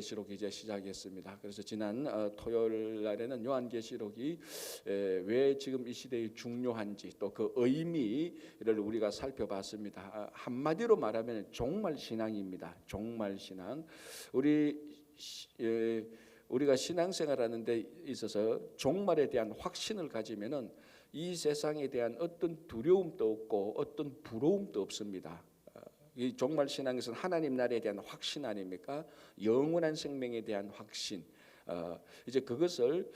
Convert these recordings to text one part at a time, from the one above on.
계시록 이제 시작했습니다. 그래서 지난 토요일 날에는 요한계시록이 왜 지금 이 시대에 중요한지 또 그 의미를 우리가 살펴봤습니다. 한마디로 말하면 종말 신앙입니다. 종말 신앙. 우리가 신앙생활하는 데 있어서 종말에 대한 확신을 가지면은 이 세상에 대한 어떤 두려움도 없고 어떤 부러움도 없습니다. 이 종말 신앙에서는 하나님 나라에 대한 확신 아닙니까? 영원한 생명에 대한 확신. 이제 그것을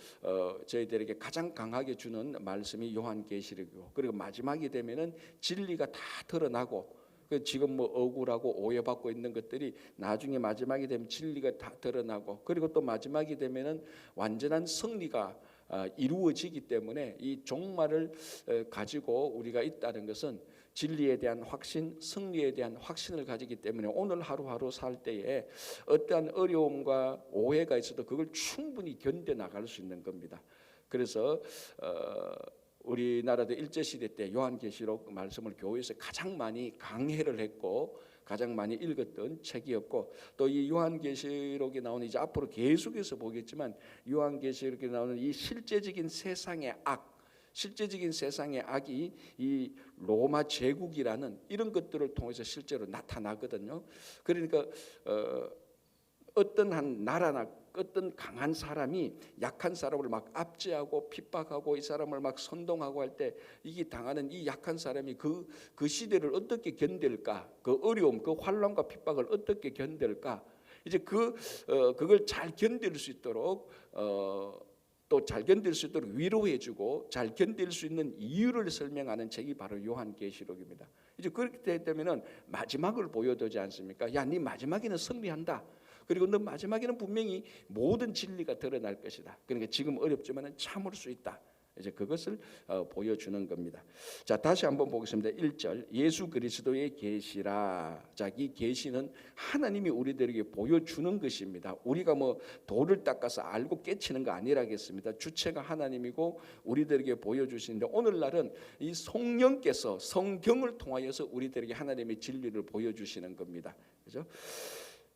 저희들에게 가장 강하게 주는 말씀이 요한계시록이고, 그리고 마지막이 되면은 진리가 다 드러나고, 지금 뭐 억울하고 오해받고 있는 것들이 나중에 마지막이 되면 진리가 다 드러나고, 그리고 또 마지막이 되면은 완전한 승리가 이루어지기 때문에 이 종말을 가지고 우리가 있다는 것은 진리에 대한 확신, 승리에 대한 확신을 가지기 때문에 오늘 하루하루 살 때에 어떠한 어려움과 오해가 있어도 그걸 충분히 견뎌나갈 수 있는 겁니다. 그래서 우리나라도 일제시대 때 요한계시록 말씀을 교회에서 가장 많이 강해를 했고 가장 많이 읽었던 책이었고, 또 이 요한계시록에 나오는, 이제 앞으로 계속해서 보겠지만 요한계시록에 나오는 이 실제적인 세상의 악, 실제적인 세상의 악이 이 로마 제국이라는 이런 것들을 통해서 실제로 나타나거든요. 그러니까 어떤 한 나라나 어떤 강한 사람이 약한 사람을 막 압제하고 핍박하고 이 사람을 막 선동하고 할 때 이게 당하는 이 약한 사람이 그 시대를 어떻게 견딜까? 그 어려움, 그 환난과 핍박을 어떻게 견딜까? 이제 그걸 잘 견딜 수 있도록 또 잘 견딜 수 있도록 위로해주고 잘 견딜 수 있는 이유를 설명하는 책이 바로 요한계시록입니다. 이제 그렇게 되면은 마지막을 보여주지 않습니까? 야, 네 마지막에는 승리한다. 그리고 너 마지막에는 분명히 모든 진리가 드러날 것이다. 그러니까 지금 어렵지만은 참을 수 있다. 이제 그것을 보여주는 겁니다. 자, 다시 한번 보겠습니다. 1절, 예수 그리스도의 계시라. 자, 이 계시는 하나님이 우리들에게 보여주는 것입니다. 우리가 뭐 돌을 닦아서 알고 깨치는 거 아니라겠습니다. 주체가 하나님이고 우리들에게 보여주시는데, 오늘날은 이 성령께서 성경을 통하여서 우리들에게 하나님의 진리를 보여주시는 겁니다. 그렇죠?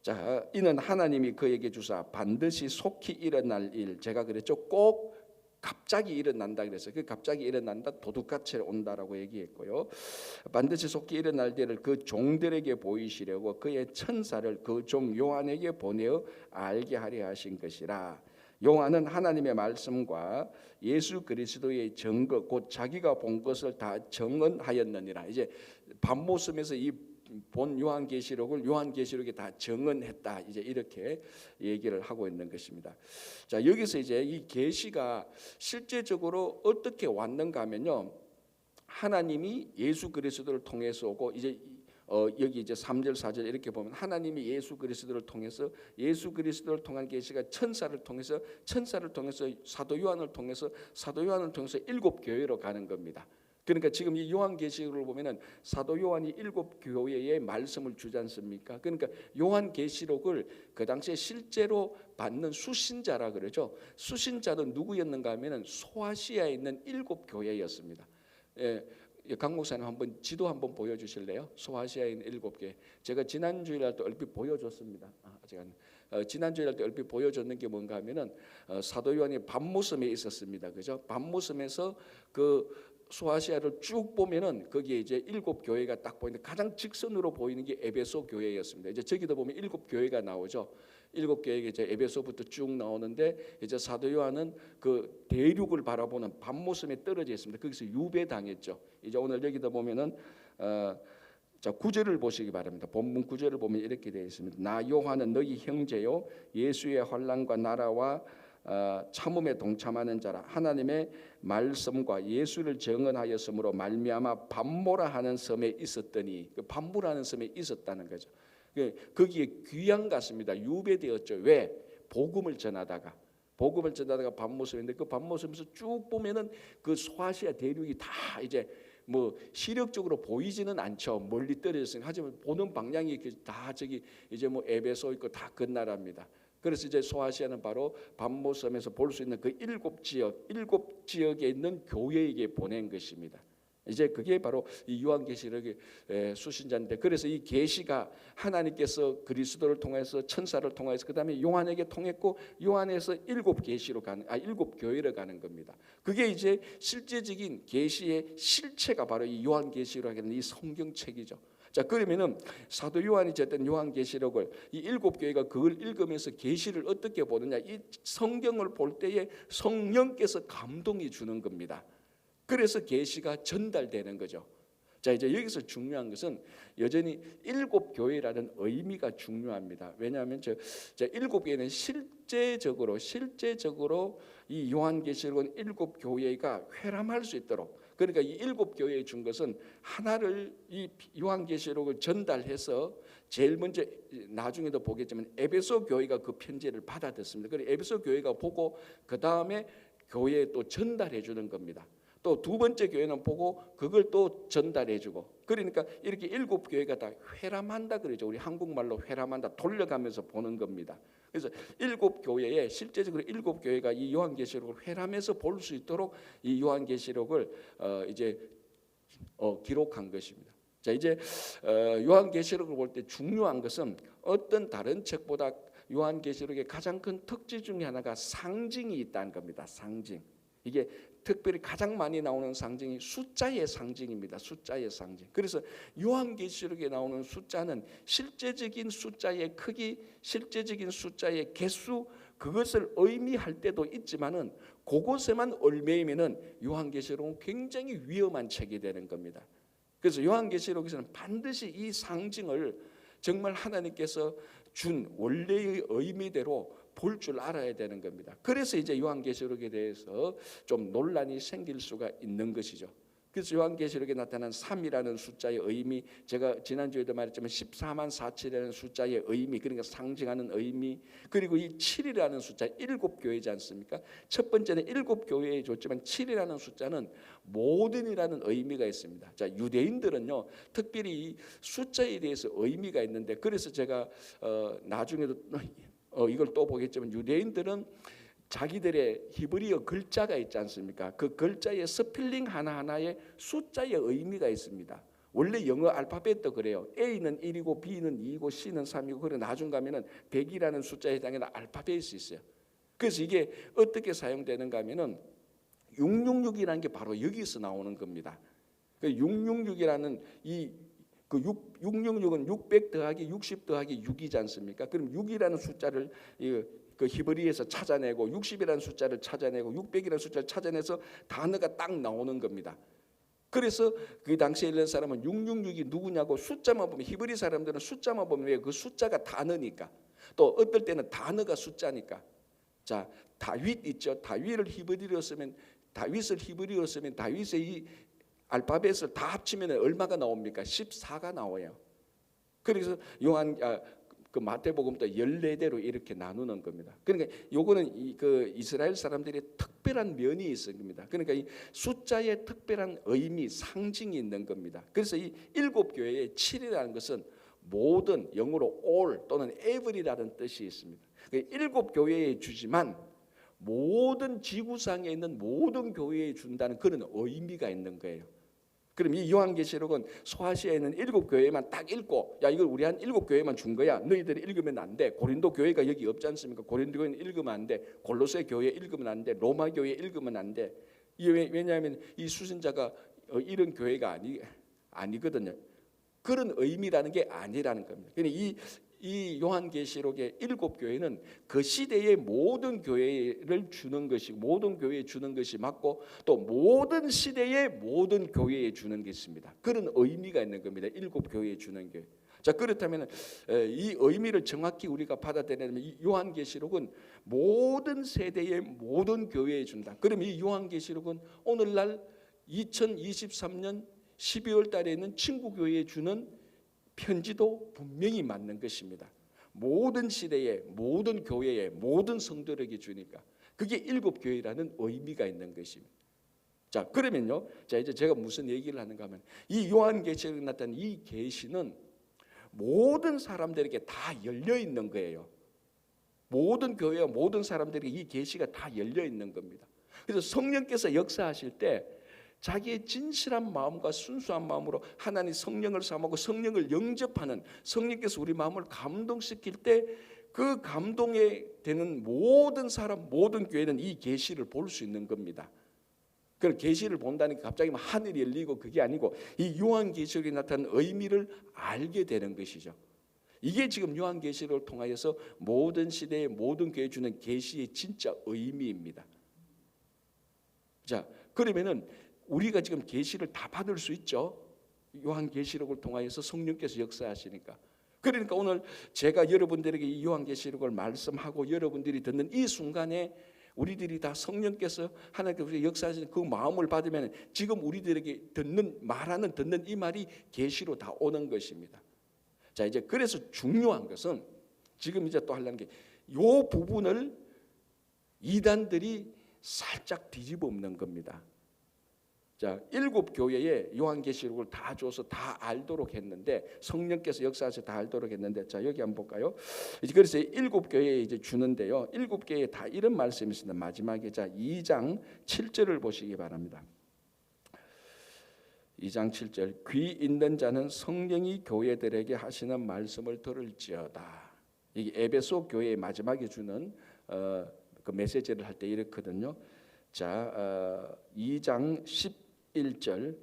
자, 이는 하나님이 그에게 주사 반드시 속히 일어날 일. 제가 그랬죠. 꼭 갑자기 일어난다 그래서 그 갑자기 일어난다, 도둑같이 온다라고 얘기했고요. 반드시 속히 일어날 일을 그 종들에게 보이시려고 그의 천사를 그 종 요한에게 보내어 알게 하려 하신 것이라. 요한은 하나님의 말씀과 예수 그리스도의 증거, 곧 자기가 본 것을 다 증언하였느니라. 이제 밤모섬에서 이 본 요한계시록에 다 증언했다. 이제 이렇게 얘기를 하고 있는 것입니다. 자, 여기서 이제 이 계시가 실제적으로 어떻게 왔는가 하면요, 하나님이 예수 그리스도를 통해서 오고, 이제 여기 이제 3절 4절 이렇게 보면 하나님이 예수 그리스도를 통해서, 예수 그리스도를 통한 계시가 천사를 통해서 사도 요한을 통해서 일곱 교회로 가는 겁니다. 그러니까 지금 이 요한계시록을 보면은 사도 요한이 일곱 교회에 말씀을 주지 않습니까? 그러니까 요한계시록을 그 당시에 실제로 받는 수신자라 그러죠. 수신자는 누구였는가 하면은 소아시아에 있는 일곱 교회였습니다. 강 목사님 한번 지도 한번 보여주실래요? 소아시아에 있는 일곱 교회. 제가 지난 주일날 또 얼핏 보여줬습니다. 지난 주일날 때 얼핏 보여줬는 게 뭔가 하면은 사도 요한이 밤모섬에 있었습니다. 그죠? 밤모섬에서 그 소아시아를 쭉 보면은 거기에 이제 일곱 교회가 딱 보이는데, 가장 직선으로 보이는 게 에베소 교회였습니다. 이제 저기도 보면 일곱 교회가 나오죠. 일곱 교회가 이제 에베소부터 쭉 나오는데, 이제 사도 요한은 그 대륙을 바라보는 밤모섬에 떨어져 있습니다. 거기서 유배당했죠. 이제 오늘 여기다 보면은 자, 9절을 보시기 바랍니다. 본문 9절을 보면 이렇게 되어 있습니다. 나 요한은 너희 형제요 예수의 환난과 나라와 참음에 동참하는 자라. 하나님의 말씀과 예수를 증언하였으므로 말미암아 밤모라 하는 섬에 있었더니, 그 밤모라는 섬에 있었다는 거죠. 거기에 귀양 갔습니다. 유배되었죠. 왜? 복음을 전하다가 밤모섬인데, 그 밤모섬에서 쭉 보면은 그 소아시아 대륙이 다 이제 뭐 시력적으로 보이지는 않죠. 멀리 떨어졌으니까. 하지만 보는 방향이 다 저기 이제 뭐 에베소 있고 다 그 나라입니다. 그래서 이제 소아시아는 바로 밤모섬에서 볼 수 있는 그 일곱 지역에 있는 교회에게 보낸 것입니다. 이제 그게 바로 이 요한계시록의 수신자인데, 그래서 이 계시가 하나님께서 그리스도를 통해서 천사를 통해서 그다음에 요한에게 통했고 요한에서 일곱 교회로 가는 겁니다. 그게 이제 실제적인 계시의 실체가 바로 이 요한계시록이라는 이 성경책이죠. 자, 그러면은 사도 요한이 어떤 요한계시록을 이 일곱 교회가 그걸 읽으면서 계시를 어떻게 보느냐, 이 성경을 볼 때에 성령께서 감동이 주는 겁니다. 그래서 계시가 전달되는 거죠. 자, 이제 여기서 중요한 것은 여전히 일곱 교회라는 의미가 중요합니다. 왜냐하면 저 일곱 교회는 실제적으로 이 요한계시록은 일곱 교회가 회람할 수 있도록, 그러니까 이 일곱 교회에 준 것은 하나를, 이 요한계시록을 전달해서 제일 먼저, 나중에도 보겠지만 에베소 교회가 그 편지를 받아들였습니다. 그리고 에베소 교회가 보고 그 다음에 교회에 또 전달해 주는 겁니다. 또 두 번째 교회는 보고 그걸 또 전달해주고, 그러니까 이렇게 일곱 교회가 다 회람한다 그러죠. 우리 한국말로 회람한다, 돌려가면서 보는 겁니다. 그래서 일곱 교회에 실제적으로 일곱 교회가 이 요한계시록을 회람해서 볼 수 있도록 이 요한계시록을 기록한 것입니다. 자, 이제 요한계시록을 볼 때 중요한 것은 어떤 다른 책보다 요한계시록의 가장 큰 특징 중에 하나가 상징이 있다는 겁니다. 상징. 이게 특별히 가장 많이 나오는 상징이 숫자의 상징입니다. 숫자의 상징. 그래서 요한계시록에 나오는 숫자는 실제적인 숫자의 크기, 실제적인 숫자의 개수, 그것을 의미할 때도 있지만은 그것에만 얽매이면은 요한계시록은 굉장히 위험한 책이 되는 겁니다. 그래서 요한계시록에서는 반드시 이 상징을 정말 하나님께서 준 원래의 의미대로 볼 줄 알아야 되는 겁니다. 그래서 이제 요한계시록에 대해서 좀 논란이 생길 수가 있는 것이죠. 그래서 요한계시록에 나타난 3이라는 숫자의 의미, 제가 지난주에도 말했지만 14만 4천이라는 숫자의 의미, 그러니까 상징하는 의미, 그리고 이 7이라는 숫자, 일곱 교회지 않습니까? 첫 번째는 일곱 교회에 줬지만 7이라는 숫자는 모든이라는 의미가 있습니다. 자, 유대인들은요 특별히 이 숫자에 대해서 의미가 있는데, 그래서 제가 나중에도 이걸 또 보겠지만 유대인들은 자기들의 히브리어 글자가 있지 않습니까? 그 글자의 스펠링 하나하나에 숫자의 의미가 있습니다. 원래 영어 알파벳도 그래요. A는 1이고 B는 2이고 C는 3이고, 그리고 나중 가면은 100이라는 숫자에 해당하는 알파벳이 있어요. 그래서 이게 어떻게 사용되는가 하면은 666이라는 게 바로 여기서 나오는 겁니다. 그 666이라는 그 666은 600 더하기 60 더하기 6이지 않습니까? 그럼 6이라는 숫자를 그 히브리에서 찾아내고 60이라는 숫자를 찾아내고 600이라는 숫자를 찾아내서 단어가 딱 나오는 겁니다. 그래서 그 당시에 있는 사람은 666이 누구냐고 숫자만 보면, 히브리 사람들은 숫자만 보면 왜 그 숫자가 단어니까, 또 어떨 때는 단어가 숫자니까. 자, 다윗 있죠. 다윗을 히브리어로 쓰면 다윗의 이 알파벳을 다 합치면 얼마가 나옵니까? 14가 나와요. 그래서 그 마태복음도 14대로 이렇게 나누는 겁니다. 그러니까 요거는 그 이스라엘 사람들의 특별한 면이 있습니다. 그러니까 이 숫자의 특별한 의미, 상징이 있는 겁니다. 그래서 이 일곱 교회의 7이라는 것은 모든, 영어로 all 또는 every라는 뜻이 있습니다. 일곱 교회에 주지만 모든 지구상에 있는 모든 교회에 준다는 그런 의미가 있는 거예요. 그럼 이 요한계시록은 소아시아에 있는 일곱 교회만 딱 읽고, 야, 이걸 우리 한 일곱 교회만 준 거야, 너희들이 읽으면 안 돼. 고린도 교회가 여기 없지 않습니까? 고린도 교회는 읽으면 안 돼. 골로새 교회 읽으면 안 돼. 로마 교회 읽으면 안 돼. 왜냐하면 이 수신자가 이런 교회가 아니거든요. 그런 의미라는 게 아니라는 겁니다. 그러니까 이 요한계시록의 일곱 교회는 그 시대의 모든 교회를 주는 것이, 모든 교회에 주는 것이 맞고, 또 모든 시대의 모든 교회에 주는 게 있습니다. 그런 의미가 있는 겁니다. 일곱 교회에 주는 게. 자, 그렇다면 이 의미를 정확히 우리가 받아들이려면 이 요한계시록은 모든 세대의 모든 교회에 준다. 그럼 이 요한계시록은 오늘날 2023년 12월 달에 있는 친구교회에 주는 편지도 분명히 맞는 것입니다. 모든 시대에, 모든 교회에, 모든 성도에게 주니까 그게 일곱 교회라는 의미가 있는 것입니다. 자, 그러면요, 자, 이제 제가 무슨 얘기를 하는가 하면, 이 요한계시록에 나타난 이 계시는 모든 사람들에게 다 열려 있는 거예요. 모든 교회와 모든 사람들에게 이 계시가 다 열려 있는 겁니다. 그래서 성령께서 역사하실 때 자기의 진실한 마음과 순수한 마음으로 하나님 성령을 사모하고 성령을 영접하는, 성령께서 우리 마음을 감동시킬 때 그 감동에 되는 모든 사람, 모든 교회는 이 계시를 볼 수 있는 겁니다. 그 계시를 본다니까 갑자기 하늘이 열리고 그게 아니고 이 요한계시록에 나타난 의미를 알게 되는 것이죠. 이게 지금 요한계시록을 통하여서 모든 시대의 모든 교회에 주는 계시의 진짜 의미입니다. 자, 그러면은 우리가 지금 계시를 다 받을 수 있죠. 요한계시록을 통하여서 성령께서 역사하시니까. 그러니까 오늘 제가 여러분들에게 이 요한계시록을 말씀하고 여러분들이 듣는 이 순간에 우리들이 다 성령께서 하나님께서 역사하시는 그 마음을 받으면 지금 우리들에게 듣는 이 말이 계시로 다 오는 것입니다. 자, 이제 그래서 중요한 것은 지금 이제 또 하려는 게 요 부분을 이단들이 살짝 뒤집어 엎는 겁니다. 자, 7교회에 요한계시록을 다 줘서 다 알도록 했는데 성령께서 역사하셔서 다 알도록 했는데 자, 여기 한번 볼까요? 이제 그래서 7교회에 이제 주는데요. 7교회에 다 이런 말씀이 있습니다. 마지막에 자, 2장 7절을 보시기 바랍니다. 2장 7절 귀 있는 자는 성령이 교회들에게 하시는 말씀을 들을지어다. 이게 에베소 교회의 마지막에 주는 그 메시지를 할 때 이렇거든요. 자, 2장 11절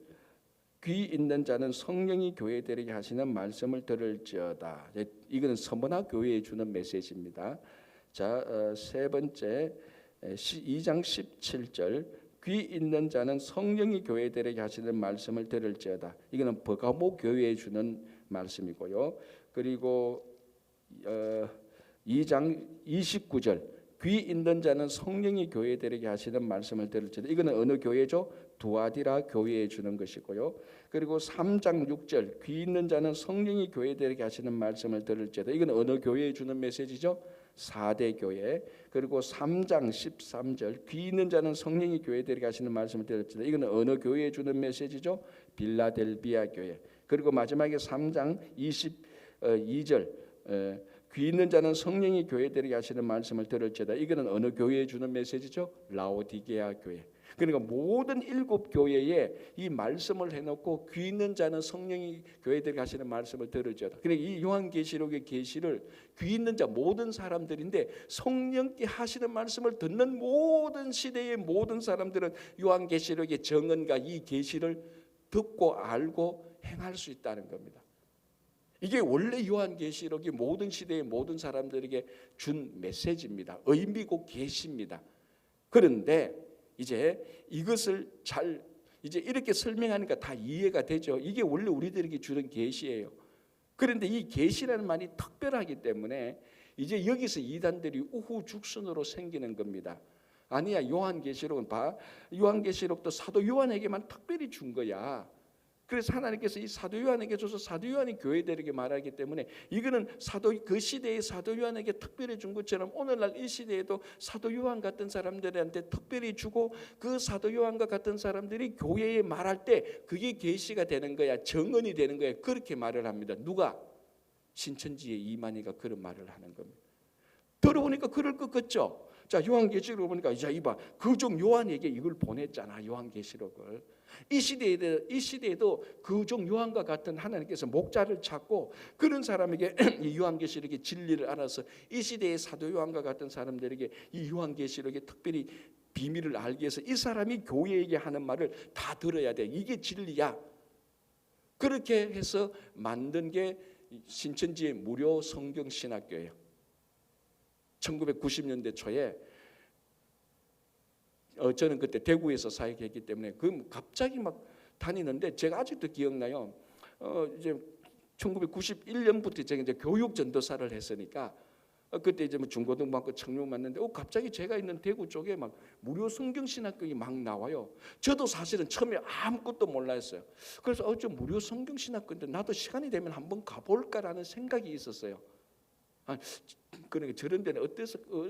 귀 있는 자는 성령이 교회들에게 하시는 말씀을 들을지어다. 이거는 서머나 교회에 주는 메시지입니다. 자, 세 번째 2장 17절 귀 있는 자는 성령이 교회들에게 하시는 말씀을 들을지어다. 이거는 버가모 교회에 주는 말씀이고요. 그리고 2장 29절 귀 있는 자는 성령이 교회들에게 하시는 말씀을 들을지어다. 이거는 어느 교회죠? 두아디라 교회에 주는 것이고요. 그리고 3장 6절 귀 있는 자는 성령이 교회들에게 하시는 말씀을 들을지어다. 이거는 어느 교회에 주는 메시지죠? 4대 교회. 그리고 3장 13절 귀 있는 자는 성령이 교회들에게 하시는 말씀을 들을지어다. 이거는 어느 교회에 주는 메시지죠? 빌라델비아 교회. 그리고 마지막에 3장 22절 귀 있는 자는 성령이 교회들에게 하시는 말씀을 들을지어다. 이거는 어느 교회에 주는 메시지죠? 라오디게아 교회. 그러니까 모든 7교회에 이 말씀을 해놓고 귀 있는 자는 성령이 교회들에게 하시는 말씀을 들을지어다. 그러니까 이 요한계시록의 계시를 귀 있는 자 모든 사람들인데 성령께 하시는 말씀을 듣는 모든 시대의 모든 사람들은 요한계시록의 정언과 이 계시를 듣고 알고 행할 수 있다는 겁니다. 이게 원래 요한계시록이 모든 시대의 모든 사람들에게 준 메시지입니다. 의미고 계시입니다. 그런데 이제 이것을 잘 이제 이렇게 설명하니까 다 이해가 되죠. 이게 원래 우리들에게 주는 계시예요. 그런데 이 계시라는 말이 특별하기 때문에 이제 여기서 이단들이 우후죽순으로 생기는 겁니다. 아니야, 요한계시록은 봐. 요한계시록도 사도 요한에게만 특별히 준 거야. 그래서 하나님께서 이 사도 요한에게 줘서 사도 요한이 교회들에게 말하기 때문에 이거는 그 시대의 사도 요한에게 특별히 준 것처럼 오늘날 이 시대에도 사도 요한 같은 사람들한테 특별히 주고 그 사도 요한과 같은 사람들이 교회에 말할 때 그게 계시가 되는 거야. 정언이 되는 거야. 그렇게 말을 합니다. 누가? 신천지의 이만희가 그런 말을 하는 겁니다. 들어보니까 그럴 것 같죠. 자, 요한계시록을 보니까 이제 이봐, 그종 요한에게 이걸 보냈잖아. 요한계시록을. 이 시대에도 그종 요한과 같은 하나님께서 목자를 찾고 그런 사람에게 이 요한계시록의 진리를 알아서 이 시대의 사도 요한과 같은 사람들에게 이 요한계시록의 특별히 비밀을 알기 위해서 이 사람이 교회에게 하는 말을 다 들어야 돼. 이게 진리야. 그렇게 해서 만든 게 신천지의 무료 성경신학교예요. 1990년대 초에 저는 그때 대구에서 사역했기 때문에 그 갑자기 막 다니는데 제가 아직도 기억나요. 이제 1991년부터 제가 이제 교육 전도사를 했으니까 그때 이제 뭐 중고등학교 청룡 맞는데 갑자기 제가 있는 대구 쪽에 막 무료 성경신학교가 막 나와요. 저도 사실은 처음에 아무것도 몰랐어요. 그래서 저 무료 성경신학교인데 나도 시간이 되면 한번 가볼까라는 생각이 있었어요. 그러니까 저런 데는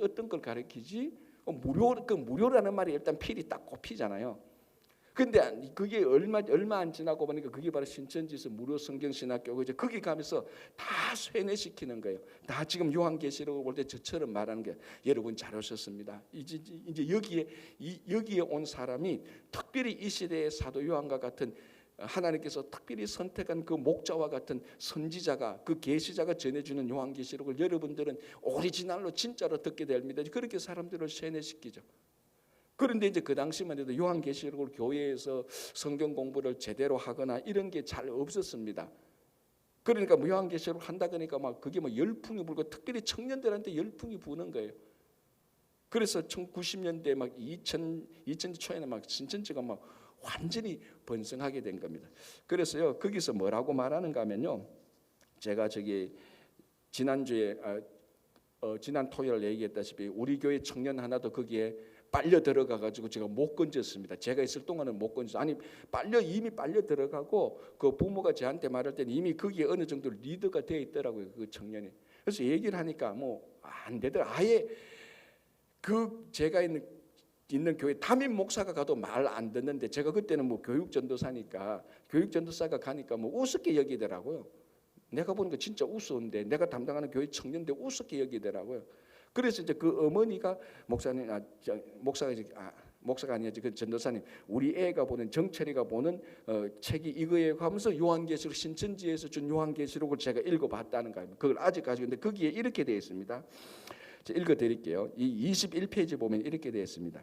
어떤 걸 가르치지? 무료라는 말이 일단 필이 딱 꼽히잖아요. 근데 그게 얼마 안 지나고 보니까 그게 바로 신천지에서 무료 성경신학교고 이제 거기 가면서 다 쇠뇌시키는 거예요. 다 지금 요한계시록을 볼 때 저처럼 말하는 게 여러분 잘 오셨습니다. 이제 여기에 온 사람이 특별히 이 시대의 사도 요한과 같은 하나님께서 특별히 선택한 그 목자와 같은 선지자가 그 계시자가 전해주는 요한계시록을 여러분들은 오리지널로 진짜로 듣게 됩니다. 그렇게 사람들을 세뇌시키죠. 그런데 이제 그 당시만 해도 요한계시록을 교회에서 성경 공부를 제대로 하거나 이런 게 잘 없었습니다. 그러니까 뭐 요한계시록 한다 그러니까 막 그게 뭐 열풍이 불고 특별히 청년들한테 열풍이 부는 거예요. 그래서 1990년대 막 2000년 초에는 막 신천지가 막 완전히 번성하게 된 겁니다. 그래서요 거기서 뭐라고 말하는가 하면요, 제가 지난주에 지난 토요일 얘기했다시피 우리 교회 청년 하나도 거기에 빨려 들어가 가지고 제가 못 건졌습니다. 제가 있을 동안은 못 건졌어요. 아니 이미 빨려 들어가고 그 부모가 저한테 말할 때는 이미 거기에 어느 정도 리더가 되어 있더라고요, 그 청년이. 그래서 얘기를 하니까 뭐 안 되더라. 아예 그 제가 있는 교회 담임 목사가 가도 말 안 듣는데, 제가 그때는 뭐 교육 전도사니까 교육 전도사가 가니까 뭐 우습게 여기더라고요. 내가 보는 거 진짜 우스운데 내가 담당하는 교회 청년인데 우습게 여기더라고요. 그래서 이제 그 어머니가 목사가 아니었지, 그 전도사님, 우리 애가 보는 정철이가 보는 책이 이거예요 하면서 요한계시록 신천지에서 준 요한계시록을 제가 읽어봤다는 거예요. 그걸 아직 가지고 있는데 거기에 이렇게 되어 있습니다. 읽어드릴게요. 이 21페이지 보면 이렇게 되어 있습니다.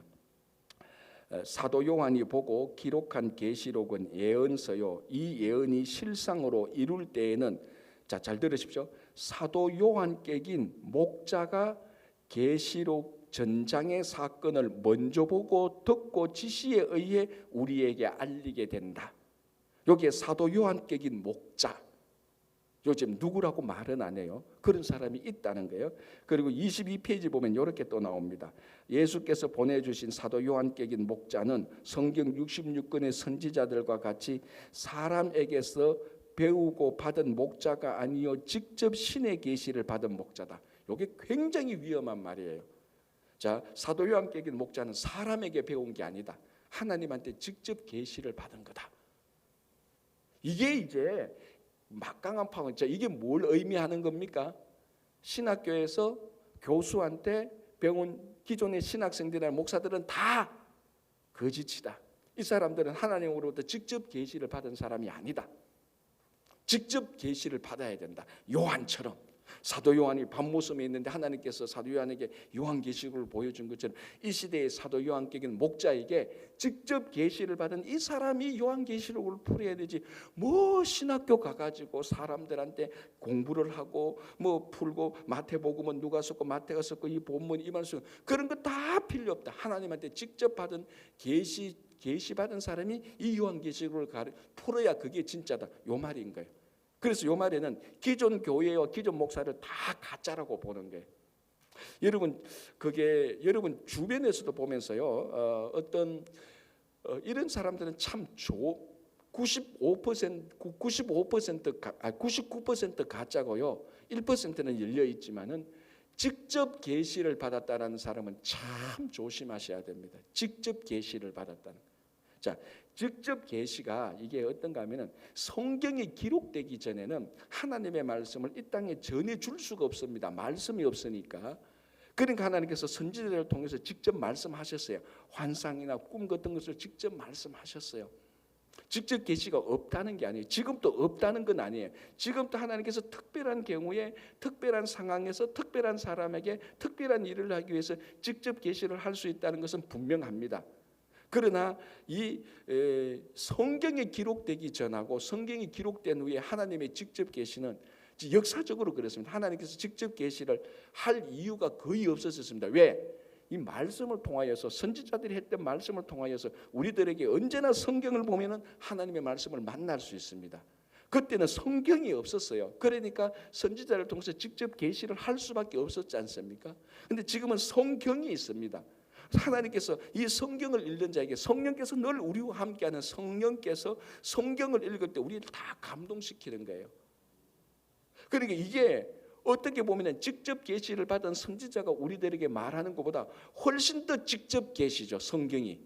사도 요한이 보고 기록한 계시록은 예언서요, 이 예언이 실상으로 이룰 때에는, 자, 잘 들으십시오. 사도 요한께긴 목자가 계시록 전장의 사건을 먼저 보고 듣고 지시에 의해 우리에게 알리게 된다. 여기에 사도 요한께긴 목자, 요즘 누구라고 말은 안 해요. 그런 사람이 있다는 거예요. 그리고 22페이지 보면 이렇게 또 나옵니다. 예수께서 보내주신 사도 요한께긴 목자는 성경 66권의 선지자들과 같이 사람에게서 배우고 받은 목자가 아니요 직접 신의 계시를 받은 목자다. 이게 굉장히 위험한 말이에요. 자, 사도 요한께긴 목자는 사람에게 배운 게 아니다. 하나님한테 직접 계시를 받은 거다. 이게 이제 막강한 파워. 자, 이게 뭘 의미하는 겁니까? 신학교에서 교수한테 배운 기존의 신학생들이나 목사들은 다 거짓이다. 이 사람들은 하나님으로부터 직접 계시를 받은 사람이 아니다. 직접 계시를 받아야 된다. 요한처럼. 사도 요한이 밤모섬에 있는데 하나님께서 사도 요한에게 요한계시록을 보여준 것처럼 이 시대의 사도 요한께는 목자에게 직접 계시를 받은 이 사람이 요한계시록을 풀어야 되지, 뭐 신학교 가가지고 사람들한테 공부를 하고 뭐 풀고 마태복음은 누가 썼고 마태가 썼고 이 본문 이 말씀 그런 거 다 필요 없다. 하나님한테 직접 받은 계시 받은 사람이 이 요한계시록을 풀어야 그게 진짜다. 요 말인 거예요. 그래서 요 말에는 기존 교회와 기존 목사를 다 가짜라고 보는 거예요. 여러분 그게 여러분 주변에서도 보면서요, 이런 사람들은 참 99% 가짜고요. 1%는 열려 있지만은 직접 계시를 받았다는 사람은 참 조심하셔야 됩니다. 직접 계시를 받았다는. 자, 직접 계시가 이게 어떤가 하면은 성경이 기록되기 전에는 하나님의 말씀을 이 땅에 전해 줄 수가 없습니다. 말씀이 없으니까. 그러니까 하나님께서 선지자를 통해서 직접 말씀하셨어요. 환상이나 꿈 같은 것을 직접 말씀하셨어요. 직접 계시가 없다는 게 아니에요. 지금도 없다는 건 아니에요. 지금도 하나님께서 특별한 경우에 특별한 상황에서 특별한 사람에게 특별한 일을 하기 위해서 직접 계시를 할 수 있다는 것은 분명합니다. 그러나 이 성경에 기록되기 전하고 성경이 기록된 후에 하나님의 직접 계시는 역사적으로 그렇습니다. 하나님께서 직접 계시를 할 이유가 거의 없었습니다. 왜? 이 말씀을 통하여서 선지자들이 했던 말씀을 통하여서 우리들에게 언제나 성경을 보면은 하나님의 말씀을 만날 수 있습니다. 그때는 성경이 없었어요. 그러니까 선지자를 통해서 직접 계시를 할 수밖에 없었지 않습니까? 근데 지금은 성경이 있습니다. 하나님께서 이 성경을 읽는 자에게 성령께서 늘 우리와 함께하는 성령께서 성경을 읽을 때 우리를 다 감동시키는 거예요. 그러니까 이게 어떻게 보면 직접 계시를 받은 선지자가 우리들에게 말하는 것보다 훨씬 더 직접 계시죠. 성경이.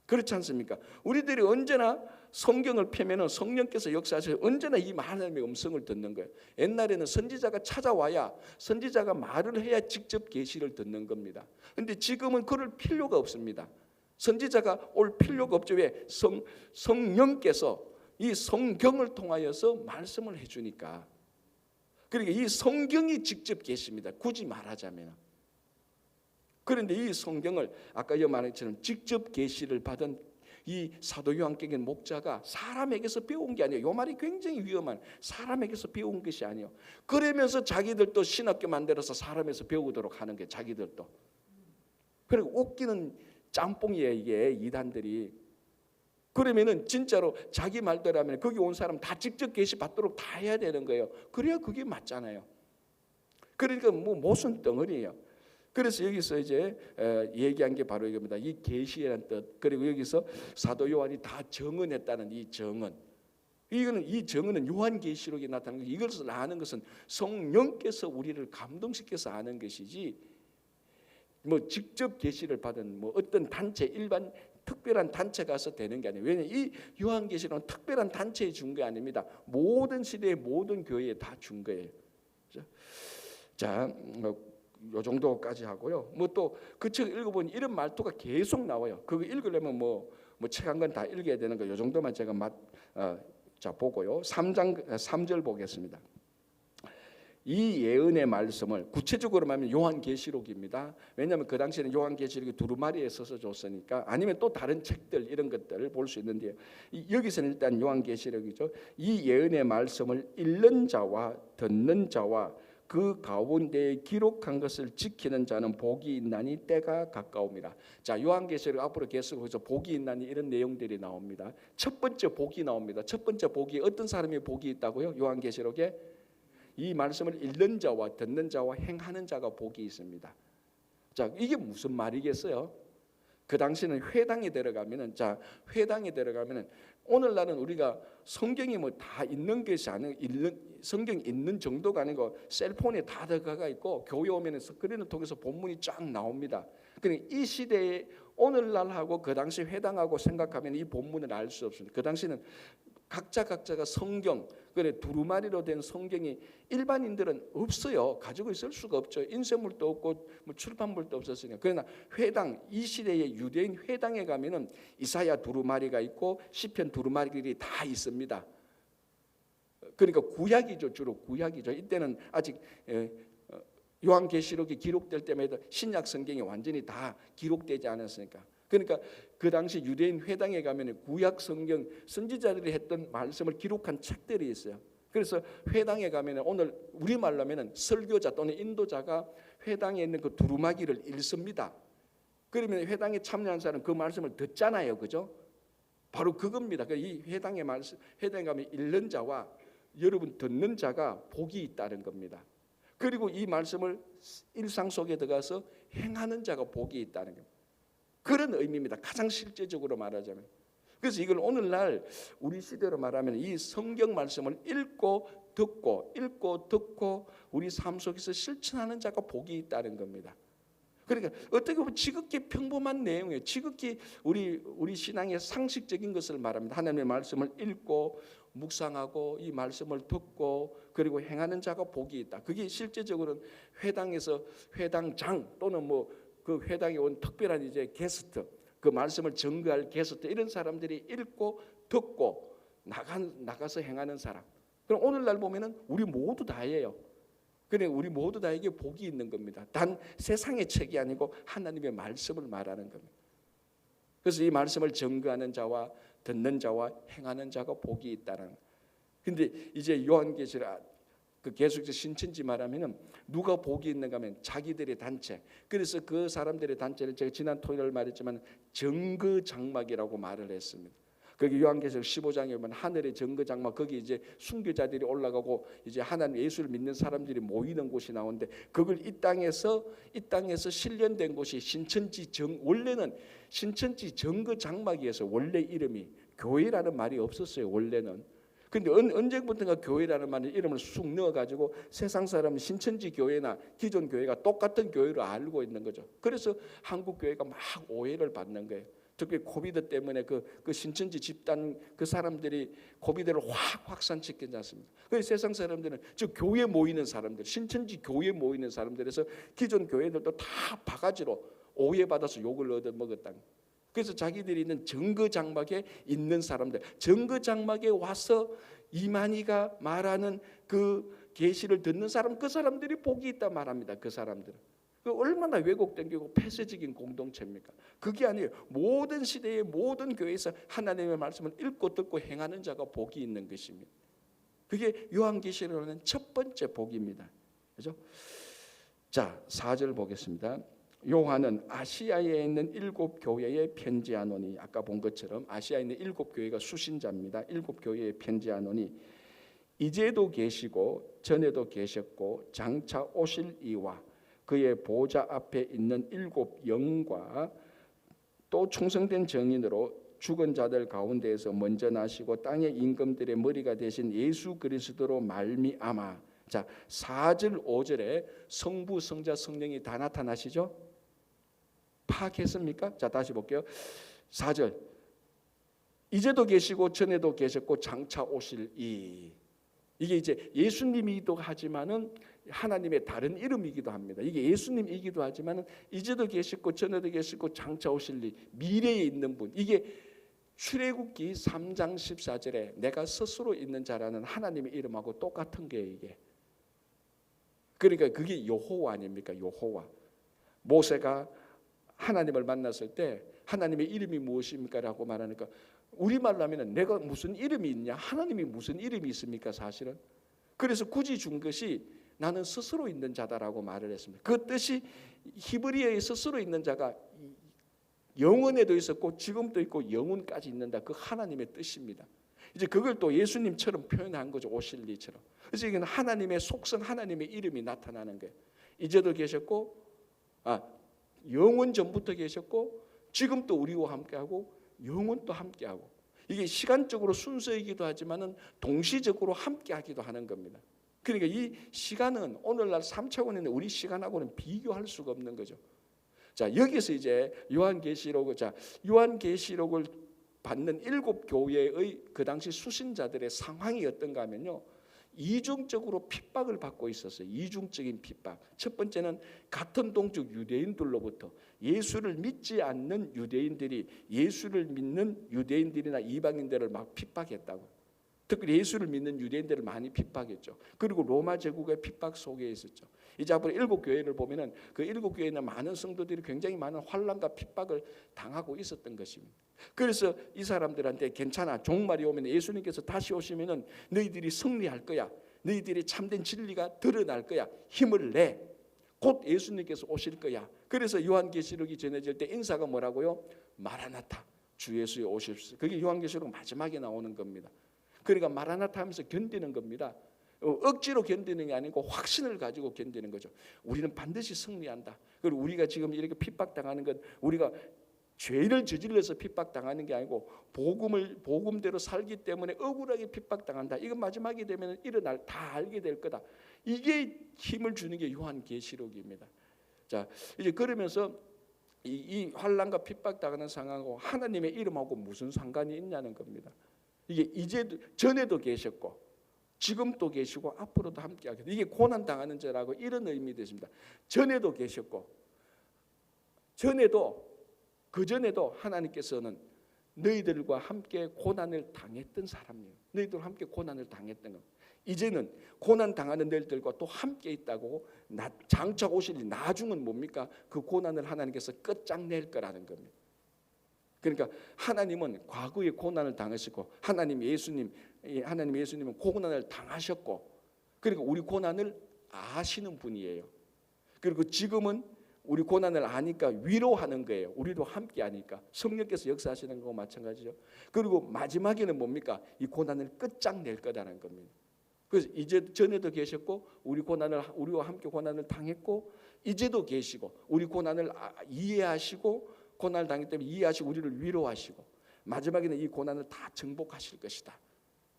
그렇지 않습니까? 우리들이 언제나 성경을 펴면은 성령께서 역사하셔서 언제나 이 하나님의 음성을 듣는 거예요. 옛날에는 선지자가 찾아와야, 선지자가 말을 해야 직접 계시를 듣는 겁니다. 그런데 지금은 그럴 필요가 없습니다. 선지자가 올 필요가 없죠. 왜? 성령께서 이 성경을 통하여서 말씀을 해주니까. 그러니까 이 성경이 직접 계십니다. 굳이 말하자면. 그런데 이 성경을 아까 말한 것처럼 직접 계시를 받은 이 사도 요한계시록 목자가 사람에게서 배운 게 아니에요. 이 말이 굉장히 위험한, 사람에게서 배운 것이 아니에요. 그러면서 자기들도 신학교 만들어서 사람에서 배우도록 하는 게 자기들도. 그리고 웃기는 짬뽕이에요, 이게 이단들이. 그러면은 진짜로 자기 말대로 하면 거기 온 사람 다 직접 계시 받도록 다 해야 되는 거예요. 그래야 그게 맞잖아요. 그러니까 뭐 모순 덩어리예요. 그래서 여기서 이제 얘기한 게 바로 이겁니다. 이 계시라는 뜻. 그리고 여기서 사도 요한이 다 정언했다는 이 정언. 이 정언은 요한계시록에 나타나는 것. 이것을 아는 것은 성령께서 우리를 감동시켜서 아는 것이지, 뭐 직접 계시를 받은 뭐 어떤 단체, 일반 특별한 단체 가서 되는 게 아니에요. 왜냐하면 이 요한계시록은 특별한 단체에 준 게 아닙니다. 모든 시대의 모든 교회에 다 준 거예요. 자, 요 정도까지 하고요. 뭐 또 그 책 읽어보니 이런 말투가 계속 나와요. 그거 읽으려면 뭐 책 한 권 다 읽어야 되는 거. 요 정도만 제가 자 보고요. 3절 보겠습니다. 이 예언의 말씀을 구체적으로 말하면 요한계시록입니다. 왜냐하면 그 당시에는 요한계시록이 두루마리에 써서 줬으니까. 아니면 또 다른 책들 이런 것들을 볼 수 있는데요. 여기서는 일단 요한계시록이죠. 이 예언의 말씀을 읽는 자와 듣는 자와 그 가운데에 기록한 것을 지키는 자는 복이 있나니 때가 가까웁니다. 자, 요한계시록 앞으로 계속해서 복이 있나니 이런 내용들이 나옵니다. 첫 번째 복이 나옵니다. 첫 번째 복이 어떤 사람이 복이 있다고요? 요한계시록에 이 말씀을 읽는 자와 듣는 자와 행하는 자가 복이 있습니다. 자, 이게 무슨 말이겠어요? 그 당시는 회당에 들어가면은, 자, 회당에 들어가면은 오늘날은 우리가 성경이 뭐 다 있는 것이 아니고, 성경 있는 정도가 아니고 셀폰에 다 들어가 있고 교회 오면은 스크린을 통해서 본문이 쫙 나옵니다. 그러니까 이 시대에 오늘날하고 그 당시 회당하고 생각하면 이 본문을 알 수 없습니다. 그 당시는 각자가 성경, 그래 두루마리로 된 성경이 일반인들은 없어요. 가지고 있을 수가 없죠. 인쇄물도 없고 뭐 출판물도 없었으니까. 그러나 회당, 이 시대의 유대인 회당에 가면은 이사야 두루마리가 있고 시편 두루마리들이 다 있습니다. 그러니까 구약이죠. 주로 구약이죠. 이때는 아직 요한계시록이 기록될 때마다 신약 성경이 완전히 다 기록되지 않았으니까. 그러니까 그 당시 유대인 회당에 가면 구약 성경 선지자들이 했던 말씀을 기록한 책들이 있어요. 그래서 회당에 가면 오늘 우리말로 하면 설교자 또는 인도자가 회당에 있는 그 두루마기를 읽습니다. 그러면 회당에 참여한 사람은 그 말씀을 듣잖아요, 그죠? 바로 그겁니다. 이 회당의 말씀, 회당에 가면 읽는 자와 여러분 듣는 자가 복이 있다는 겁니다. 그리고 이 말씀을 일상 속에 들어가서 행하는 자가 복이 있다는 겁니다. 그런 의미입니다. 가장 실제적으로 말하자면. 그래서 이걸 오늘날 우리 시대로 말하면 이 성경 말씀을 읽고 듣고 우리 삶 속에서 실천하는 자가 복이 있다는 겁니다. 그러니까 어떻게 보면 지극히 평범한 내용이에요. 지극히 우리 신앙의 상식적인 것을 말합니다. 하나님의 말씀을 읽고 묵상하고 이 말씀을 듣고 그리고 행하는 자가 복이 있다. 그게 실제적으로는 회당에서 회당장 또는 뭐 그 회당에 온 특별한 이제 게스트, 그 말씀을 증거할 게스트 이런 사람들이 읽고 듣고 나가서 행하는 사람. 그럼 오늘날 보면은 우리 모두 다예요. 그래 우리 모두 다에게 복이 있는 겁니다. 단 세상의 책이 아니고 하나님의 말씀을 말하는 겁니다. 그래서 이 말씀을 증거하는 자와 듣는 자와 행하는 자가 복이 있다는. 근데 이제 요한계시록 그 계속해서 신천지 말하면은 누가 복이 있는가 하면 자기들의 단체. 그래서 그 사람들의 단체를 제가 지난 토요일 말했지만 정거장막이라고 말을 했습니다. 거기 요한계시록 15장에 보면 하늘의 정거장막, 거기 이제 순교자들이 올라가고 이제 하나님 예수를 믿는 사람들이 모이는 곳이 나오는데 그걸 이 땅에서 실현된 곳이 원래는 신천지 정거장막이어서 원래 이름이 교회라는 말이 없었어요. 원래는. 근데 언제부턴가 교회라는 말의 이름을 쑥 넣어가지고 세상 사람은 신천지 교회나 기존 교회가 똑같은 교회로 알고 있는 거죠. 그래서 한국 교회가 막 오해를 받는 거예요. 특히 코비드 때문에 그 신천지 집단 그 사람들이 코비드를 확 확산시키지 않습니까? 그 세상 사람들은 즉 교회 모이는 사람들, 신천지 교회 모이는 사람들에서 기존 교회들도 다 바가지로 오해받아서 욕을 얻어먹었다. 그래서 자기들이 있는 정거장막에 있는 사람들, 정거장막에 와서 이만희가 말하는 그 계시를 듣는 사람, 그 사람들이 복이 있다 말합니다. 그 사람들은. 얼마나 왜곡되고 폐쇄적인 공동체입니까? 그게 아니에요. 모든 시대의 모든 교회에서 하나님의 말씀을 읽고 듣고 행하는 자가 복이 있는 것입니다. 그게 요한계시록은 첫 번째 복입니다. 그렇죠? 자, 4절 보겠습니다. 요한은 아시아에 있는 7 교회에 편지하노니, 아까 본 것처럼 아시아에 있는 7 교회가 수신자입니다. 7 교회에 편지하노니 이제도 계시고 전에도 계셨고 장차 오실 이와 그의 보좌 앞에 있는 7 영과 또 충성된 정인으로 죽은 자들 가운데에서 먼저 나시고 땅의 임금들의 머리가 되신 예수 그리스도로 말미암아. 자, 4절 5절에 성부 성자 성령이 다 나타나시죠? 파악했습니까? 자, 다시 볼게요. 4절 이제도 계시고 전에도 계셨고 장차 오실 이. 이게 이제 예수님이기도 하지만은 하나님의 다른 이름이기도 합니다. 이게 예수님이기도 하지만은 이제도 계시고 전에도 계시고 장차 오실 이, 미래에 있는 분. 이게 출애굽기 3장 14절에 내가 스스로 있는 자라는 하나님의 이름하고 똑같은 게 이게. 그러니까 그게 여호와 아닙니까? 여호와. 모세가 하나님을 만났을 때 하나님의 이름이 무엇입니까? 라고 말하니까 우리말로 하면 내가 무슨 이름이 있냐? 하나님이 무슨 이름이 있습니까? 사실은. 그래서 굳이 준 것이 나는 스스로 있는 자다라고 말을 했습니다. 그 뜻이 히브리어에 스스로 있는 자가 영원에도 있었고 지금도 있고 영원까지 있는다. 그 하나님의 뜻입니다. 이제 그걸 또 예수님처럼 표현한 거죠. 오실 리처럼. 그래서 이건 하나님의 속성, 하나님의 이름이 나타나는 거예요. 이제도 계셨고 영원 전부터 계셨고 지금도 우리와 함께하고 영원도 함께하고. 이게 시간적으로 순서이기도 하지만은 동시적으로 함께하기도 하는 겁니다. 그러니까 이 시간은 오늘날 3차원에 있는 우리 시간하고는 비교할 수가 없는 거죠. 자, 여기서 이제 요한계시록을 받는 7 교회의 그 당시 수신자들의 상황이 어떤가 하면요. 이중적으로 핍박을 받고 있었어요. 이중적인 핍박. 첫 번째는 같은 동족 유대인들로부터 예수를 믿지 않는 유대인들이 예수를 믿는 유대인들이나 이방인들을 막 핍박했다고. 특히 예수를 믿는 유대인들을 많이 핍박했죠. 그리고 로마 제국의 핍박 속에 있었죠. 이제 앞으로 7 교회를 보면은 그 7 교회에 있는 많은 성도들이 굉장히 많은 환난과 핍박을 당하고 있었던 것입니다. 그래서 이 사람들한테 괜찮아. 종말이 오면 예수님께서 다시 오시면은 너희들이 승리할 거야. 너희들이 참된 진리가 드러날 거야. 힘을 내. 곧 예수님께서 오실 거야. 그래서 요한계시록이 전해질 때 인사가 뭐라고요? 마라나타. 주 예수의 오십시오. 그게 요한계시록 마지막에 나오는 겁니다. 그러니까 마라나타 하면서 견디는 겁니다. 억지로 견디는 게 아니고 확신을 가지고 견디는 거죠. 우리는 반드시 승리한다. 그리고 우리가 지금 이렇게 핍박당하는 건 우리가 죄를 저질러서 핍박당하는 게 아니고 복음대로 살기 때문에 억울하게 핍박당한다. 이건 마지막에 되면 일어날 다 알게 될 거다. 이게 힘을 주는 게 요한계시록입니다. 자, 이제 그러면서 이 환난과 핍박당하는 상황하고 하나님의 이름하고 무슨 상관이 있냐는 겁니다. 이게 이제도 전에도 계셨고 지금도 계시고 앞으로도 함께하게. 이게 고난 당하는 자라고 이런 의미도 있습니다. 전에도 계셨고 그 전에도 하나님께서는 너희들과 함께 고난을 당했던 사람이에요. 너희들과 함께 고난을 당했던 것. 이제는 고난 당하는 너희들과 또 함께 있다고 장차 오실 나중은 뭡니까? 그 고난을 하나님께서 끝장낼 거라는 겁니다. 그러니까 하나님은 과거에 고난을 당하셨고 하나님 예수님은 고난을 당하셨고 그리고 우리 고난을 아시는 분이에요. 그리고 지금은 우리 고난을 아니까 위로하는 거예요. 우리도 함께 하니까 성령께서 역사하시는 거와 마찬가지죠. 그리고 마지막에는 뭡니까? 이 고난을 끝장낼 거다라는 겁니다. 그래서 이제 전에도 계셨고 우리와 함께 고난을 당했고 이제도 계시고 우리 고난을 이해하시고 고난을 당했기 때문에 이해하시고 우리를 위로하시고 마지막에는 이 고난을 다 정복하실 것이다.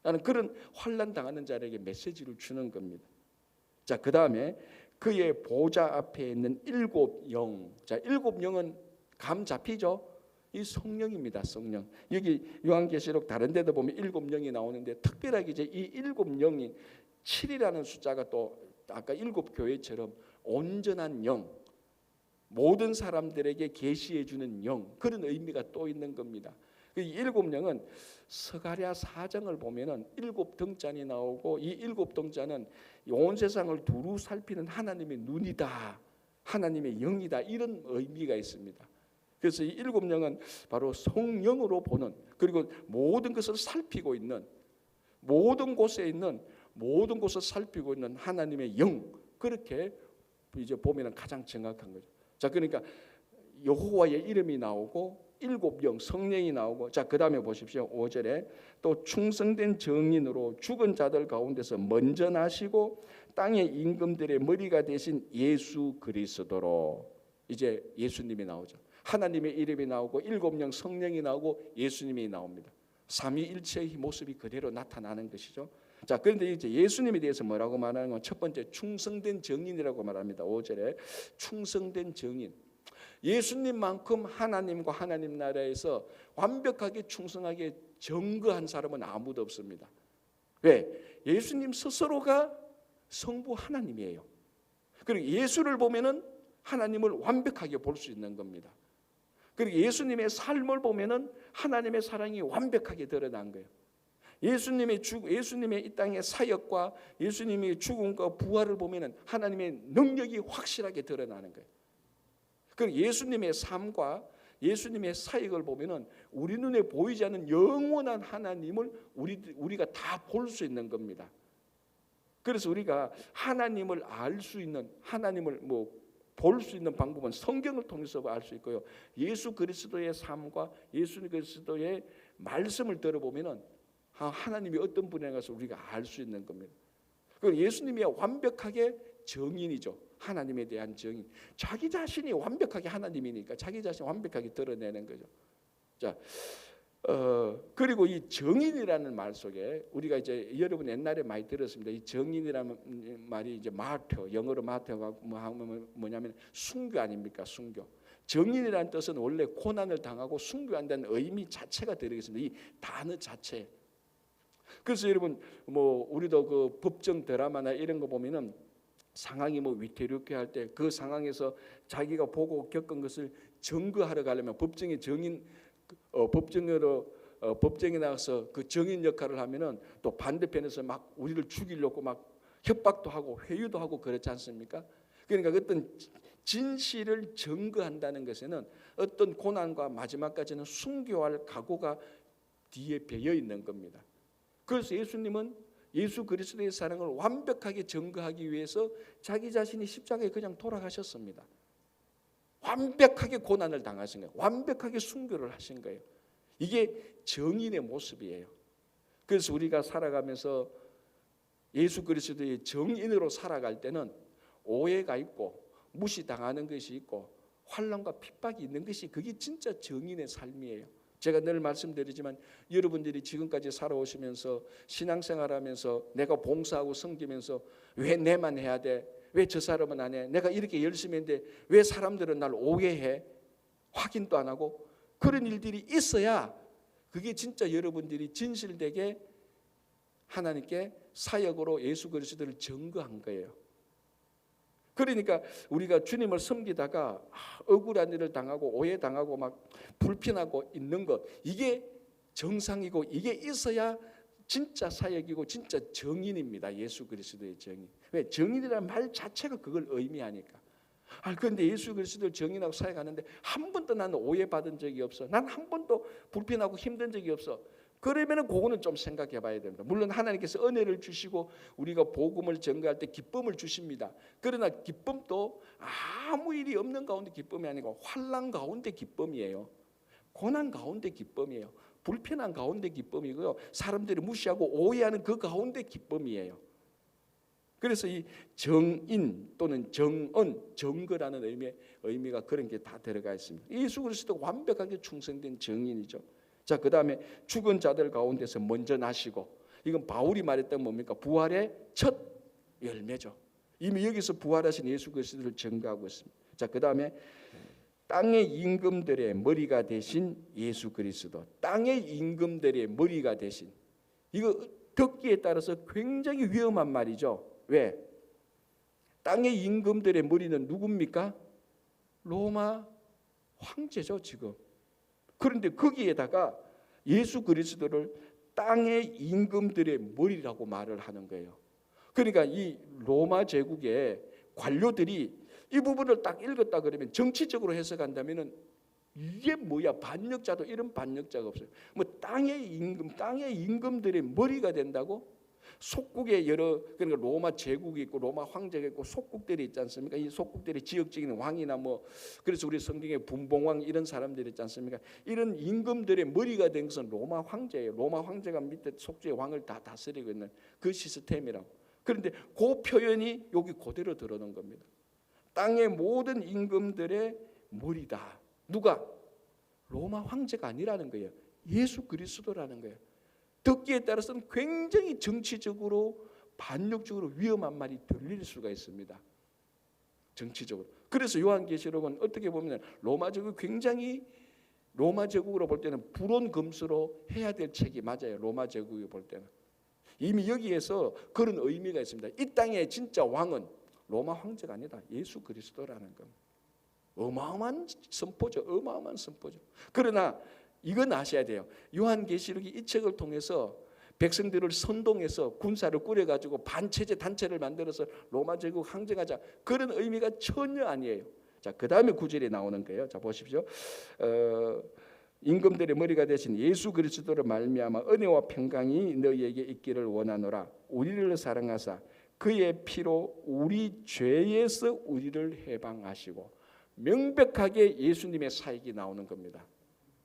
라는 그런 환난 당하는 자에게 메시지를 주는 겁니다. 자, 그 다음에 그의 보좌 앞에 있는 7 영. 자, 7 영은 감 잡히죠? 이 성령입니다. 성령. 여기 요한계시록 다른 데도 보면 7영이 나오는데 특별하게 이제 이 7영이 7이라는 숫자가 또 아까 7교회처럼 온전한 영, 모든 사람들에게 계시해 주는 영, 그런 의미가 또 있는 겁니다. 이 7영은 스가랴 4장을 보면은 7등잔이 나오고 이 7등잔은 온 세상을 두루 살피는 하나님의 눈이다, 하나님의 영이다, 이런 의미가 있습니다. 그래서 이 7영은 바로 성령으로 보는, 그리고 모든 것을 살피고 있는, 모든 곳에 있는, 모든 곳을 살피고 있는 하나님의 영, 그렇게 이제 보면은 가장 정확한 거죠. 자, 그러니까 여호와의 이름이 나오고 7영 성령이 나오고, 자, 그다음에 보십시오. 5절에 또 충성된 정인으로 죽은 자들 가운데서 먼저 나시고 땅의 임금들의 머리가 되신 예수 그리스도로, 이제 예수님이 나오죠. 하나님의 이름이 나오고 7영 성령이 나오고 예수님이 나옵니다. 삼위일체의 모습이 그대로 나타나는 것이죠. 자, 그런데 이제 예수님에 대해서 뭐라고 말하는 건 첫 번째 충성된 정인이라고 말합니다. 5절에 충성된 정인. 예수님만큼 하나님과 하나님 나라에서 완벽하게 충성하게 정거한 사람은 아무도 없습니다. 왜? 예수님 스스로가 성부 하나님이에요. 그리고 예수를 보면은 하나님을 완벽하게 볼 수 있는 겁니다. 그리고 예수님의 삶을 보면은 하나님의 사랑이 완벽하게 드러난 거예요. 예수님의 이 땅의 사역과 예수님의 죽음과 부활을 보면은 하나님의 능력이 확실하게 드러나는 거예요. 그리고 예수님의 삶과 예수님의 사역을 보면은 우리 눈에 보이지 않는 영원한 하나님을 우리가 다 볼 수 있는 겁니다. 그래서 우리가 하나님을 알 수 있는, 하나님을 볼 수 있는 방법은 성경을 통해서 알 수 있고요. 예수 그리스도의 삶과 예수 그리스도의 말씀을 들어보면은 하나님이 어떤 분인가 해서 우리가 알 수 있는 겁니다. 그 예수님이 완벽하게 정인이죠. 하나님에 대한 정인. 자기 자신이 완벽하게 하나님이니까 자기 자신이 완벽하게 드러내는 거죠. 자, 그리고 이 정인이라는 말 속에 우리가 이제 여러분 옛날에 많이 들었습니다. 이 정인이라는 말이 이제 마르토, 영어로 마르토가 뭐냐면 순교 아닙니까? 순교. 정인이라는 뜻은 원래 고난을 당하고 순교한다는 의미 자체가 들어있습니다. 이 단어 자체. 그래서 여러분 우리도 그 법정 드라마나 이런 거 보면은 상황이 위태롭게 할 때 그 상황에서 자기가 보고 겪은 것을 증거하러 가려면 법정에 법정에 나가서 그 정인 역할을 하면은 또 반대편에서 막 우리를 죽이려고 막 협박도 하고 회유도 하고 그렇지 않습니까? 그러니까 어떤 진실을 증거한다는 것에는 어떤 고난과 마지막까지는 순교할 각오가 뒤에 배어 있는 겁니다. 그래서 예수님은 예수 그리스도의 사랑을 완벽하게 증거하기 위해서 자기 자신이 십자가에 그냥 돌아가셨습니다. 완벽하게 고난을 당하신 거예요. 완벽하게 순교를 하신 거예요. 이게 정인의 모습이에요. 그래서 우리가 살아가면서 예수 그리스도의 정인으로 살아갈 때는 오해가 있고 무시당하는 것이 있고 환난과 핍박이 있는 것이, 그게 진짜 정인의 삶이에요. 제가 늘 말씀드리지만 여러분들이 지금까지 살아오시면서 신앙생활하면서 내가 봉사하고 섬기면서 왜 내만 해야 돼? 왜 저 사람은 안 해? 내가 이렇게 열심히 했는데 왜 사람들은 날 오해해? 확인도 안 하고 그런 일들이 있어야 그게 진짜 여러분들이 진실되게 하나님께 사역으로 예수 그리스도를 증거한 거예요. 그러니까 우리가 주님을 섬기다가 억울한 일을 당하고 오해당하고 막 불편하고 있는 것, 이게 정상이고 이게 있어야 진짜 사역이고 진짜 정인입니다. 예수 그리스도의 정인. 왜? 정인이라는 말 자체가 그걸 의미하니까. 그런데 예수 그리스도를 정인하고 사역하는데 한 번도 나는 오해받은 적이 없어. 난 한 번도 불편하고 힘든 적이 없어. 그러면은 그거는 좀 생각해 봐야 됩니다. 물론 하나님께서 은혜를 주시고 우리가 복음을 전가할 때 기쁨을 주십니다. 그러나 기쁨도 아무 일이 없는 가운데 기쁨이 아니고 환난 가운데 기쁨이에요. 고난 가운데 기쁨이에요. 불편한 가운데 기쁨이고요. 사람들이 무시하고 오해하는 그 가운데 기쁨이에요. 그래서 이 정인 또는 정언, 정거라는 의미가 그런 게 다 들어가 있습니다. 예수 그리스도가 완벽하게 충성된 정인이죠. 자, 그 다음에 죽은 자들 가운데서 먼저 나시고, 이건 바울이 말했던 뭡니까? 부활의 첫 열매죠. 이미 여기서 부활하신 예수 그리스도를 증거하고 있습니다. 자, 그 다음에 땅의 임금들의 머리가 되신 예수 그리스도. 땅의 임금들의 머리가 되신. 이거 듣기에 따라서 굉장히 위험한 말이죠. 왜? 땅의 임금들의 머리는 누굽니까? 로마 황제죠 지금. 그런데 거기에다가 예수 그리스도를 땅의 임금들의 머리라고 말을 하는 거예요. 그러니까 이 로마 제국의 관료들이 이 부분을 딱 읽었다 그러면 정치적으로 해석한다면은 이게 뭐야? 반역자도 이런 반역자가 없어요. 뭐 땅의 임금들의 머리가 된다고? 속국에 그러니까 로마 제국이 있고 로마 황제가 있고 속국들이 있지 않습니까? 이 속국들이 지역적인 왕이나 뭐 그래서 우리 성경에 분봉왕 이런 사람들이 있지 않습니까? 이런 임금들의 머리가 된 것은 로마 황제예요. 로마 황제가 밑에 속주의 왕을 다 다스리고 있는 그 시스템이라고. 그런데 그 표현이 여기 그대로 들어오는 겁니다. 땅의 모든 임금들의 머리다. 누가? 로마 황제가 아니라는 거예요. 예수 그리스도라는 거예요. 듣기에 따라서는 굉장히 정치적으로 반역적으로 위험한 말이 들릴 수가 있습니다. 정치적으로. 그래서 요한계시록은 어떻게 보면 로마 제국 굉장히 로마 제국으로 볼 때는 불온 금수로 해야 될 책이 맞아요. 로마 제국이 볼 때는. 이미 여기에서 그런 의미가 있습니다. 이 땅의 진짜 왕은 로마 황제가 아니다. 예수 그리스도라는 겁니다. 어마어마한 선포죠. 어마어마한 선포죠. 그러나 이건 아셔야 돼요. 요한계시록이 이 책을 통해서 백성들을 선동해서 군사를 꾸려가지고 반체제 단체를 만들어서 로마 제국 항쟁하자 그런 의미가 전혀 아니에요. 자, 그 다음에 구절에 나오는 거예요. 자, 보십시오. 임금들의 머리가 되신 예수 그리스도를 말미암아 은혜와 평강이 너희에게 있기를 원하노라. 우리를 사랑하사 그의 피로 우리 죄에서 우리를 해방하시고. 명백하게 예수님의 사역이 나오는 겁니다.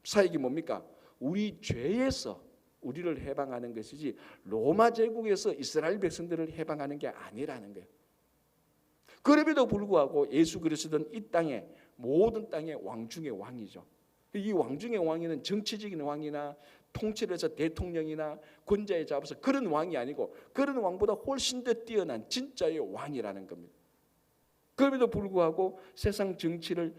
사역이 뭡니까? 우리 죄에서 우리를 해방하는 것이지 로마 제국에서 이스라엘 백성들을 해방하는 게 아니라는 거예요. 그럼에도 불구하고 예수 그리스도는 이 땅의 모든 땅의 왕 중의 왕이죠. 이 왕 중의 왕이는 정치적인 왕이나 통치를 해서 대통령이나 권자에 잡아서 그런 왕이 아니고 그런 왕보다 훨씬 더 뛰어난 진짜의 왕이라는 겁니다. 그럼에도 불구하고 세상 정치를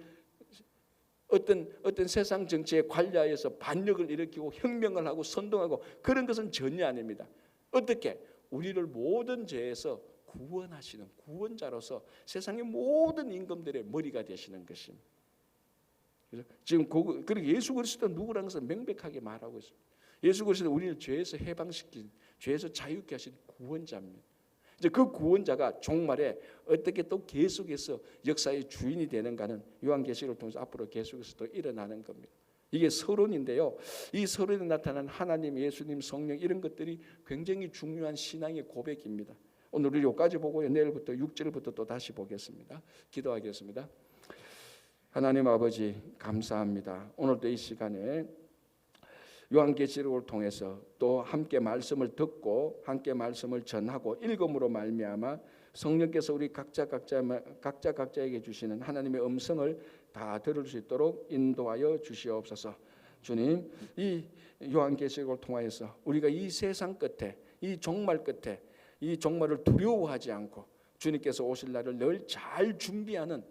어떤 세상 정치에 관여해서 반역을 일으키고 혁명을 하고 선동하고 그런 것은 전혀 아닙니다. 어떻게? 우리를 모든 죄에서 구원하시는 구원자로서 세상의 모든 임금들의 머리가 되시는 것입니다. 그래서 지금 그리고 예수 그리스도는 누구라는 것을 명백하게 말하고 있습니다. 예수 그리스도는 우리를 죄에서 해방시킨, 죄에서 자유케 하신 구원자입니다. 이제 그 구원자가 종말에 어떻게 또 계속해서 역사의 주인이 되는가는 요한계시록을 통해서 앞으로 계속해서 또 일어나는 겁니다. 이게 서론인데요. 이 서론에 나타난 하나님, 예수님, 성령 이런 것들이 굉장히 중요한 신앙의 고백입니다. 오늘 우리 여기까지 보고요. 내일부터 6절부터 또 다시 보겠습니다. 기도하겠습니다. 하나님 아버지 감사합니다. 오늘도 이 시간에 요한계시록을 통해서 또 함께 말씀을 듣고 함께 말씀을 전하고 읽음으로 말미암아 성령께서 우리 각자에게 주시는 하나님의 음성을 다 들을 수 있도록 인도하여 주시옵소서. 주님, 이 요한계시록을 통하여서 우리가 이 세상 끝에 이 종말 끝에 이 종말을 두려워하지 않고 주님께서 오실 날을 늘 잘 준비하는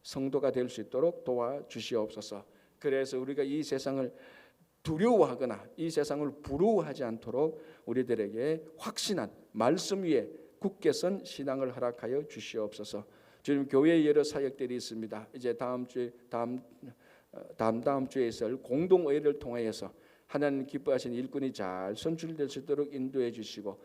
성도가 될 수 있도록 도와주시옵소서. 그래서 우리가 이 세상을 두려워하거나 이 세상을 부러워하지 않도록 우리들에게 확신한 말씀 위에 굳게 선 신앙을 허락하여 주시옵소서. 주님, 교회에 여러 사역들이 있습니다. 이제 다음 주에 있을 공동의회를 통하여서 하나님 기뻐하시는 일꾼이 잘 선출될 수 있도록 인도해 주시고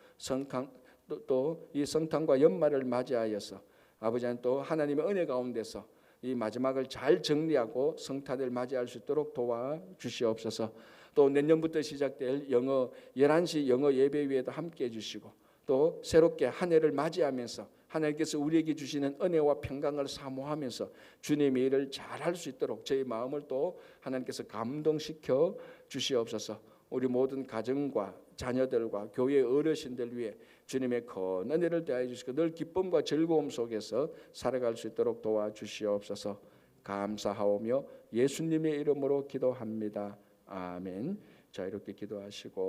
또 이 성탄과 연말을 맞이하여서 아버지 하나님 또 하나님의 은혜 가운데서 이 마지막을 잘 정리하고 성탄을 맞이할 수 있도록 도와주시옵소서. 또 내년부터 시작될 영어 11시 영어 예배위에도 함께해 주시고 또 새롭게 한 해를 맞이하면서 하나님께서 우리에게 주시는 은혜와 평강을 사모하면서 주님의 일을 잘할 수 있도록 저희 마음을 또 하나님께서 감동시켜 주시옵소서. 우리 모든 가정과 자녀들과 교회 어르신들 위해 주님의 큰 은혜를 더하여 주시고 늘 기쁨과 즐거움 속에서 살아갈 수 있도록 도와주시옵소서. 감사하오며 예수님의 이름으로 기도합니다. 아멘. 자, 이렇게 기도하시고